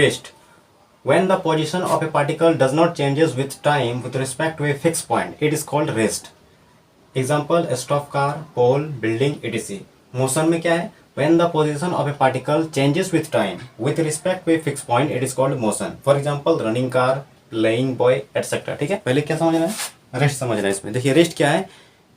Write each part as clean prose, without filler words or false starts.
rest. When the position of a particle does not changes with time with respect to a fixed point, it is called rest. Example: stop car, pole, building, etc. Motion में क्या है? When the position of a particle changes with time with respect to a fixed point, it is called motion. For example, running car, playing boy, etc. ठीक है, पहले क्या समझना है? Rest समझना है। इसमें देखिए रेस्ट क्या है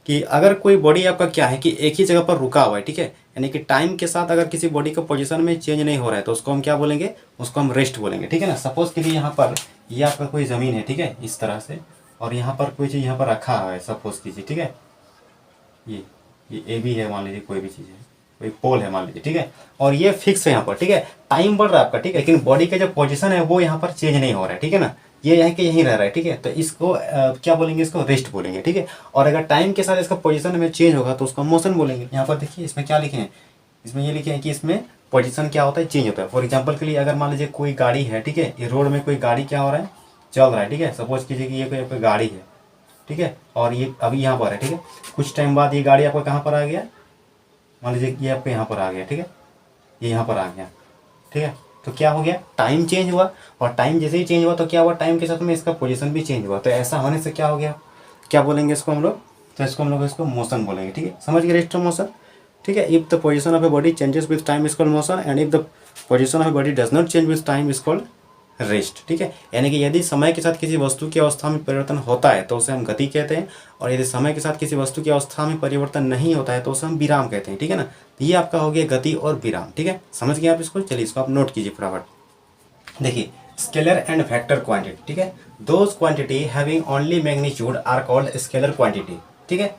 कि अगर कोई बॉडी आपका क्या है कि एक ही जगह पर रुका हुआ है, ठीक है, यानी कि टाइम के साथ अगर किसी बॉडी का पोजीशन में चेंज नहीं हो रहा है तो उसको हम क्या बोलेंगे? उसको हम रेस्ट बोलेंगे, ठीक है ना। सपोज के लिए यहाँ पर ये आपका कोई ज़मीन है, ठीक है, इस तरह से, और यहाँ पर कोई चीज़ यहाँ पर रखा हुआ है, सपोज कीजिए, ठीक है, ये ए भी है मान लीजिए, कोई भी चीज़ है, कोई पोल है मान लीजिए, ठीक है, और ये फिक्स है यहाँ पर, ठीक है, टाइम बढ़ रहा है आपका, ठीक है, लेकिन बॉडी का जो पोजीशन है वो यहाँ पर चेंज नहीं हो रहा है, ठीक है ना, ये यहीं के यहीं रह रहा है, ठीक है, तो इसको क्या बोलेंगे? इसको रेस्ट बोलेंगे, ठीक है। और अगर टाइम के साथ इसका पोजीशन में चेंज होगा तो उसको मोशन बोलेंगे। यहाँ पर देखिए इसमें क्या लिखे हैं? इसमें ये लिखे हैं कि इसमें पोजीशन क्या होता है? चेंज होता है। फॉर एग्जांपल के लिए अगर मान लीजिए कोई गाड़ी है, ठीक है, ये रोड में कोई गाड़ी क्या हो रहा है? चल रहा है, ठीक है, सपोज कीजिए कि ये कोई गाड़ी है, ठीक है, और ये अभी यहाँ पर है, ठीक है, कुछ टाइम बाद ये गाड़ी आपका कहाँ पर आ गया? मान लीजिए ये आपके यहाँ पर आ गया, ठीक है, ये यहाँ पर आ गया, ठीक है, तो क्या हो गया? टाइम चेंज हुआ, और टाइम जैसे ही चेंज हुआ तो क्या हुआ? टाइम के साथ में इसका पोजीशन भी चेंज हुआ, तो ऐसा होने से क्या हो गया? क्या बोलेंगे इसको हम लोग? तो इसको हम लोग इसको मोशन बोलेंगे, ठीक है, समझ गए? रेस्ट ऑफ मोशन, ठीक है। If the position of a body changes with time is called motion, and if the position of a body does not change with time is called rest, ठीक है। यानी कि यदि समय के साथ किसी वस्तु की अवस्था में परिवर्तन होता है तो उसे हम गति कहते हैं, और यदि समय के साथ किसी वस्तु की अवस्था में परिवर्तन नहीं होता है तो उसे हम विराम कहते हैं, ठीक है ना। तो ये आपका हो गया गति और विराम, ठीक है, समझ गए आप इसको? चलिए इसको आप नोट कीजिए फटाफट। देखिए स्केलर एंड वेक्टर क्वांटिटी, ठीक है, those quantity having only magnitude are called scalar quantity, ठीक है।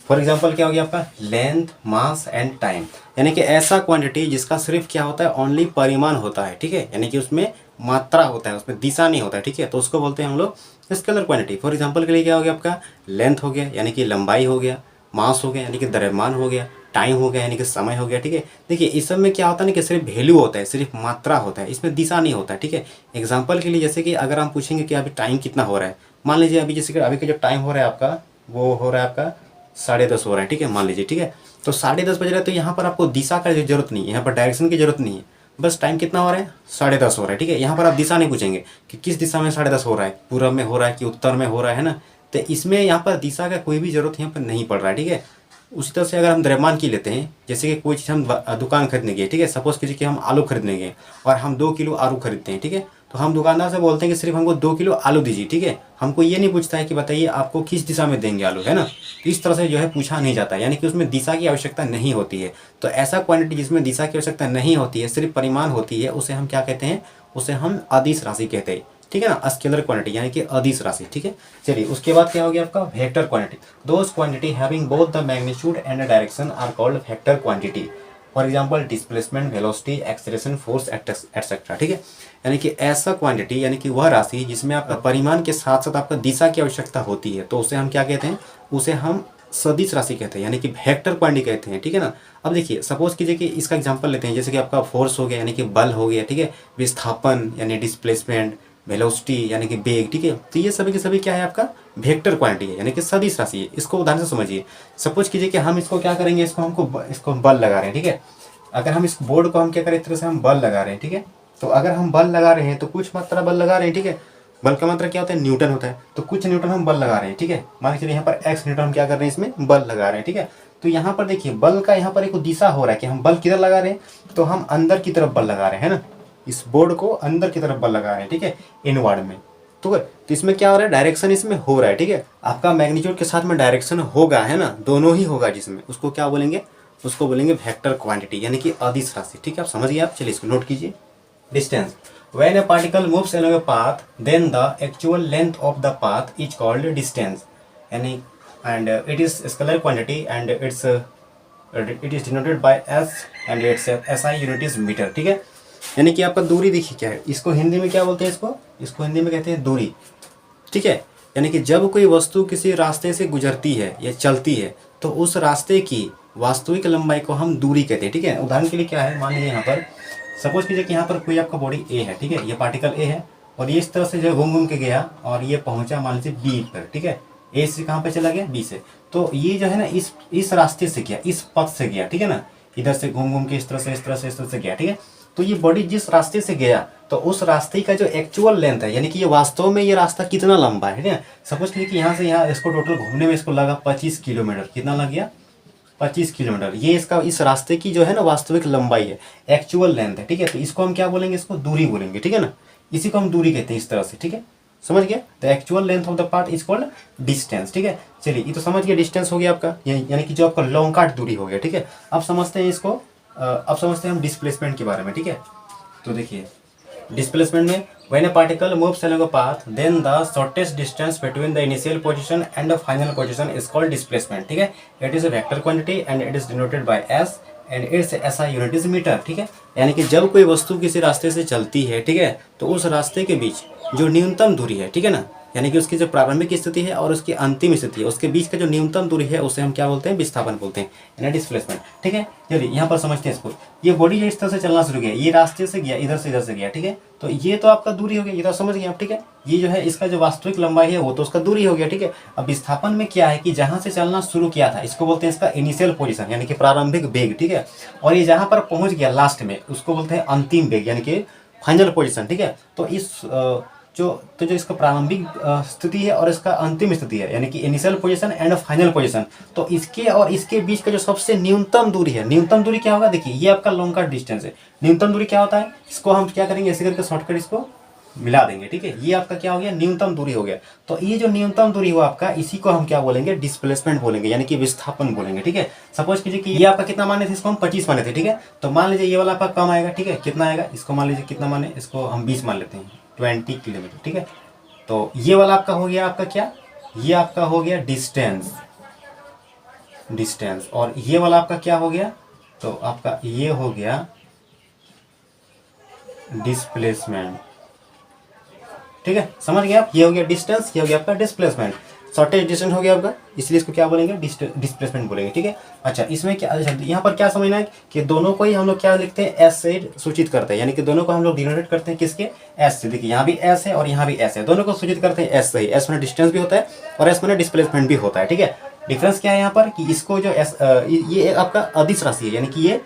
फॉर एग्जाम्पल क्या हो गया आपका? लेंथ, मास एंड टाइम, यानी कि ऐसा क्वांटिटी जिसका सिर्फ क्या होता है? ओनली परिमाण होता है, ठीक है, यानी कि उसमें मात्रा होता है, उसमें दिशा नहीं होता है, ठीक है, तो उसको बोलते हैं हम लोग स्केलर क्वांटिटी। फॉर एग्जाम्पल के लिए क्या हो गया आपका? लेंथ हो गया यानी कि लंबाई हो गया, मास हो गया यानी कि द्रव्यमान हो गया, टाइम हो गया यानी कि समय हो गया, ठीक है। देखिए इस सब में क्या होता है ना कि सिर्फ वैल्यू होता है, सिर्फ मात्रा होता है, इसमें दिशा नहीं होता है, ठीक है। एग्जाम्पल के लिए जैसे कि अगर हम पूछेंगे कि अभी टाइम कितना हो रहा है, मान लीजिए अभी जैसे कि अभी का जो टाइम हो रहा है आपका वो हो रहा है आपका 10:30 हो रहा है, ठीक है, मान लीजिए, ठीक है, तो 10:30 बज रहा है, तो यहाँ पर आपको दिशा का जरूरत नहीं है, यहाँ पर डायरेक्शन की जरूरत नहीं है, बस टाइम कितना हो रहा है? 10:30 हो रहा है, ठीक है। यहाँ पर आप दिशा नहीं पूछेंगे कि किस दिशा में 10:30 हो रहा है, पूर्व में हो रहा है कि उत्तर में हो रहा है ना, तो इसमें यहाँ पर दिशा का कोई भी जरूरत यहाँ पर नहीं पड़ रहा है, ठीक है। उसी तरह से अगर हम द्रव्यमान की लेते हैं, जैसे कि कोई चीज़ हम दुकान खरीदने गए, ठीक है, सपोज कीजिए कि हम आलू खरीदने गए और हम 2 किलो आलू खरीदते हैं, ठीक है, तो हम दुकानदार से बोलते हैं कि सिर्फ हमको 2 किलो आलू दीजिए, ठीक है, हमको ये नहीं पूछता है कि बताइए आपको किस दिशा में देंगे आलू, है ना, तो इस तरह से जो है पूछा नहीं जाता है, यानी कि उसमें दिशा की आवश्यकता नहीं होती है। तो ऐसा क्वांटिटी जिसमें दिशा की आवश्यकता नहीं होती है, सिर्फ परिमाण होती है, उसे हम क्या कहते हैं? उसे हम अदिश राशि कहते हैं, ठीक है ना, स्केलर क्वांटिटी यानी कि अदिश राशि, ठीक है। चलिए उसके बाद क्या हो गया आपका? Vector quantity, those quantity having both the magnitude and direction are called vector quantity. For example displacement, velocity, acceleration, force etcetera, ठीक है। यानी कि ऐसा क्वांटिटी यानी कि वह राशि जिसमें आपका परिमाण के साथ साथ आपका दिशा की आवश्यकता होती है, तो उसे हम क्या कहते हैं? उसे हम सदिश राशि कहते हैं, यानी कि वेक्टर क्वांटिटी कहते हैं, ठीक है ना। अब देखिए सपोज कीजिए कि इसका एग्जांपल लेते हैं, जैसे कि आपका फोर्स हो गया यानी कि बल हो गया, ठीक है, विस्थापन यानी डिस्प्लेसमेंट, वेलोसिटी यानी कि वेग, ठीक है, तो ये सभी के सभी क्या है? आपका वेक्टर क्वांटिटी है, यानी कि सदिश राशि है। इसको उदाहरण से समझिए, सपोज कीजिए कि हम इसको क्या करेंगे? इसको बल लगा रहे हैं, ठीक है, अगर हम इस बोर्ड को हम क्या करें? इस तरह से हम बल लगा रहे हैं, ठीक है, तो अगर हम बल लगा रहे हैं तो कुछ मात्रा बल लगा रहे हैं, ठीक है, बल का मात्रा क्या होता है? न्यूटन होता है, तो कुछ न्यूटन हम बल लगा रहे हैं, ठीक है, मान लीजिए यहाँ पर x न्यूटन हम क्या कर रहे हैं? इसमें बल लगा रहे हैं, ठीक है। तो यहाँ पर देखिए बल का यहाँ पर एक दिशा हो रहा है कि हम बल किधर लगा रहे हैं, तो हम अंदर की तरफ बल लगा रहे हैं, है ना, इस बोर्ड को अंदर की तरफ बल लगा रहे हैं, ठीक है, इनवर्ड में, तो इसमें क्या हो रहा है? डायरेक्शन इसमें हो रहा है, ठीक है, आपका मैग्नीट्यूड के साथ में डायरेक्शन होगा, है ना, दोनों ही होगा, जिसमें उसको क्या बोलेंगे? उसको बोलेंगे वेक्टर क्वांटिटी यानी कि अदिश राशि, ठीक है, आप समझिए आप। चलिए इसको नोट कीजिए। Distance, when A particle moves along a path then the actual length of the path is called distance, यानी and it is scalar quantity and it is denoted by s and its SI unit is meter, ठीक है, यानी कि आपका दूरी देखिए क्या है, इसको हिंदी में क्या बोलते हैं? इसको हिंदी में कहते हैं दूरी, ठीक है, यानी कि जब कोई वस्तु किसी रास्ते से गुजरती है या चलती है तो उस रास्ते की वास्तविक लंबाई को हम दूरी कहते हैं, ठीक है। उदाहरण के लिए क्या है? मान लीजिए यहाँ पर सपोज कीजिए कि यहाँ पर कोई आपका बॉडी ए है, ठीक है, ये पार्टिकल ए है और ये इस तरह से जो घूम के गया और ये पहुंचा मान लीजिए बी पर, ठीक है, ए से कहाँ पे चला गया? बी से, तो ये जो है ना इस रास्ते से गया, इस पथ से गया, ठीक है ना, इधर से घूम के इस तरह से गया, ठीक है। तो ये बॉडी जिस रास्ते से गया तो उस रास्ते का जो एक्चुअल लेंथ है, यानी कि ये वास्तव में ये रास्ता कितना लंबा है, ठीक है। सपोज कीजिए कि यहाँ से यहाँ इसको टोटल घूमने में इसको लगा 25 किलोमीटर। कितना लग गया? 25 किलोमीटर। ये इसका इस रास्ते की जो है ना वास्तविक लंबाई है, एक्चुअल लेंथ है, ठीक है। तो इसको हम क्या बोलेंगे? इसको दूरी बोलेंगे, ठीक है ना। इसी को हम दूरी कहते हैं इस तरह से, ठीक है। समझ गया? The actual length of the part is called distance, ठीक है। चलिए, ये तो समझ गया डिस्टेंस हो गया आपका, यानी कि जो आपका लॉन्ग काट दूरी हो गया, ठीक है। अब समझते हैं इसको, अब समझते हैं हम डिस्प्लेसमेंट के बारे में, ठीक है। तो देखिए डिस्प्लेसमेंट में when a particle moves along a path then the shortest distance between the initial position and the final position is called displacement, ठीक है। it is a vector quantity and it is denoted by s and its SI unit is meter, ठीक है। यानी कि जब कोई वस्तु किसी रास्ते से चलती है, ठीक है, तो उस रास्ते के बीच जो न्यूनतम दूरी है, ठीक है ना, यानी कि उसकी जो प्रारंभिक स्थिति है और उसकी अंतिम स्थिति है, उसके बीच का जो न्यूनतम दूरी है उसे हम क्या बोलते हैं? विस्थापन बोलते हैं, यानी डिस्प्लेसमेंट, ठीक है। चलिए यहाँ पर समझते हैं इसको। ये बॉडी जो इस तरह से चलना शुरू किया, ये रास्ते से गया, इधर से गया, ठीक है। तो ये तो आपका दूरी हो गया, ये तो समझ गए आप, ठीक है। ये जो है इसका जो वास्तविक लंबाई है वो तो उसका दूरी हो गया, ठीक है। अब विस्थापन में क्या है कि जहाँ से चलना शुरू किया था इसको बोलते हैं इसका इनिशियल पोजिशन, यानी कि प्रारंभिक वेग, ठीक है। और ये जहाँ पर पहुँच गया लास्ट में उसको बोलते हैं अंतिम वेग, यानी कि फाइनल पोजिशन, ठीक है। तो इस जो इसका प्रारंभिक स्थिति है और इसका अंतिम स्थिति है, यानी कि initial position and final position, तो इसके और इसके बीच का जो सबसे न्यूनतम दूरी है, न्यूनतम दूरी क्या होगा? देखिए ये आपका लॉन्ग कट डिस्टेंस है। न्यूनतम दूरी क्या होता है? इसको हम क्या करेंगे? ऐसे करके शॉर्टकट इसको मिला देंगे, ठीक है। ये आपका क्या हो गया? न्यूनतम दूरी हो गया। तो ये जो न्यूनतम दूरी हुआ आपका, इसी को हम क्या बोलेंगे? डिस्प्लेसमेंट बोलेंगे, यानी कि विस्थापन बोलेंगे, ठीक है। सपोज कीजिए कि ये आपका कितना माने थे? इसको हम 25 माने थे, ठीक है। तो मान लीजिए ये वाला आपका कम आएगा, ठीक है। कितना आएगा? इसको मान लीजिए कितना माने, इसको हम 20 मान लेते हैं, 20 किलोमीटर, ठीक है। तो ये वाला आपका हो गया आपका क्या? ये आपका हो गया डिस्टेंस। और ये वाला आपका क्या हो गया? तो आपका ये हो गया डिस्प्लेसमेंट, ठीक है। समझ गए आप? ये हो गया डिस्टेंस, ये हो गया आपका डिस्प्लेसमेंट। शॉर्टेज डिस्टेंस हो गया आपका, इसलिए इसको क्या बोलेंगे? डिस्प्लेसमेंट बोलेंगे, ठीक है। अच्छा, इसमें क्या, यहाँ पर क्या समझना है कि दोनों को ही हम लोग क्या लिखते हैं? एस से सूचित करते हैं, यानी कि दोनों को हम लोग डिनोटेट करते हैं किसके? एस से। देखिए यहाँ भी एस है और यहाँ भी एस है, दोनों को सूचित करते हैं एस से ही। एस में डिस्टेंस भी होता है और एस में डिस्प्लेसमेंट भी होता है, ठीक है। डिफरेंस क्या है यहाँ पर कि इसको जो एस, ये आपका अदिश राशि है, यानी कि ये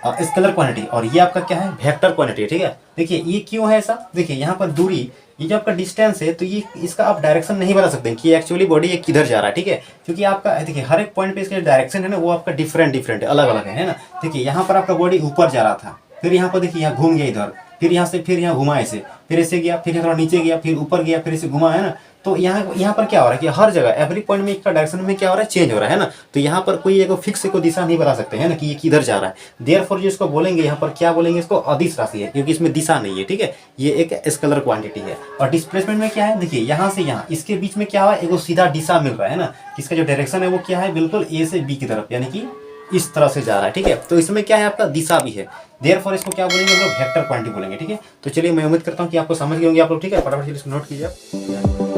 स्केलर क्वांटिटी, और ये आपका क्या है? वेक्टर क्वांटिटी, ठीक है। देखिए ये क्यों है ऐसा? देखिए यहाँ पर दूरी, ये जो आपका डिस्टेंस है, तो ये इसका आप डायरेक्शन नहीं बता सकते कि एक्चुअली बॉडी ये किधर जा रहा है, ठीक है। क्योंकि आपका देखिए हर एक पॉइंट पे इसका डायरेक्शन है ना वो आपका डिफरेंट है, अलग अलग है ना। देखिए यहाँ पर आपका बॉडी ऊपर जा रहा था, फिर यहाँ पर देखिए यहाँ घूम गया इधर, फिर यहाँ से फिर यहाँ घुमा ऐसे, फिर ऐसे गया, फिर थोड़ा नीचे गया, फिर ऊपर गया, फिर इसे घुमा, है ना। तो यहाँ पर क्या हो रहा है कि हर जगह एवरी पॉइंट में इसका डायरेक्शन में क्या हो रहा है? चेंज हो रहा है ना। तो यहाँ पर कोई एक फिक्स को दिशा नहीं बता सकते हैं ना कि ये किधर जा रहा है। देयरफॉर जो इसको बोलेंगे यहाँ पर क्या बोलेंगे? इसको अदिश राशि है, क्योंकि इसमें दिशा नहीं है, ठीक है। ये एक स्केलर क्वांटिटी है। और डिस्प्लेसमेंट में क्या है? देखिए यहाँ से यहाँ इसके बीच में क्या हुआ? एक सीधा दिशा मिल रहा है ना, इसका जो डायरेक्शन है वो क्या है? बिल्कुल ए से बी की तरफ, यानी कि इस तरह से जा रहा है, ठीक है। तो इसमें क्या है? आपका दिशा भी है। देयरफॉर इसको क्या बोलेंगे? हम लोग वेक्टर क्वांटिटी बोलेंगे, ठीक है। तो चलिए मैं उम्मीद करता हूँ कि आपको समझ गए होंगे आप लोग, ठीक है। फटाफट इसको नोट कीजिए।